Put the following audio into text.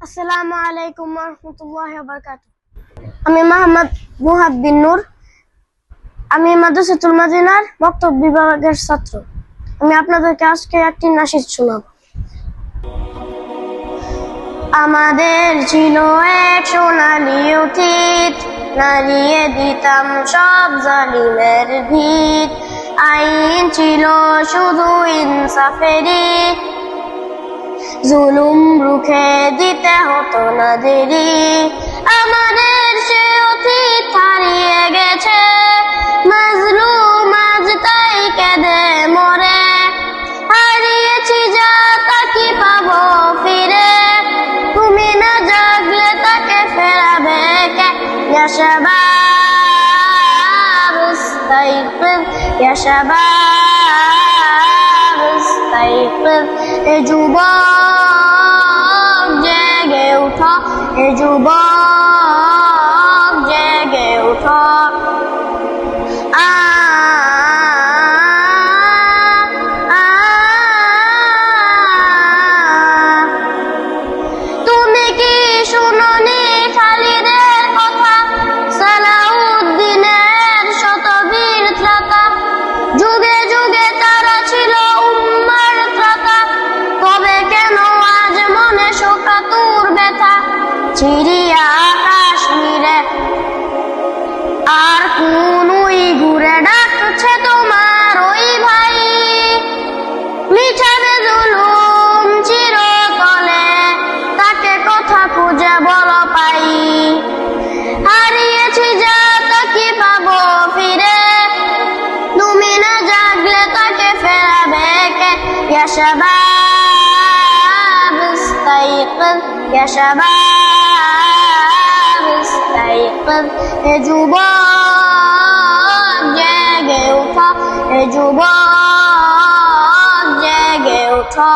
আসসালামু আলাইকুম ওয়া রাহমাতুল্লাহি ওয়া বারাকাতুহু। আমি মোহাম্মদ মুহাব বিন নূর। আমি মাদ্রাসাতুল মাদিনার মক্তব বিভাগের ছাত্র। আমি আপনাদেরকে আজকে একটি নাশিদ শোনাব। আমাদের ছিল এক সোনালী অতীত, নাড়িয়ে দিতাম সব জালিমের ভিত। আইন ছিল শুধু ইনসাফেরই, জুলুম রুখে দিতে হতো না দেরি। আমাদের সে অতীত হারিয়ে গেছে, মাজলুম আজ তাই কেঁদে মরে। হারিয়েছি যা তা কি পাবো ফিরে, তুমি না জাগলে তাকে ফেরাবে কে? ইয়া শাবাব ইস্তাইকিজ, ইয়া শাবাব ইস্তাইকিজ। এ যুবক জেগে উঠো, এ যুবক জেগে উঠো। তুমি কি শুনোনি খালিদের কথা, সালাউদ্দিনের শত বীর ত্রাতা? যুগে যুগে তারা ছিল উম্মার ত্রাতা, তবে কেন আজ মনে শোকাতুর ব্যথা? সিরিয়া কাশ্মীরে আর কোন ঘুরে ডাকছে তোমার ওই ভাই? মিছাবে জুলুম চিরতলে, তাকে কথা খুঁজে বলো পাই। হারিয়েছি যা তা কি পাবো ফিরে, তুমি না জাগলে তাকে ফেরাবে কে? ইয়া শাবাব ইস্তাইকিজ, ইয়া শাবাব ইস্তাইকিজ। এ যুবক জেগে উঠো, এ যুবক জেগে উঠো।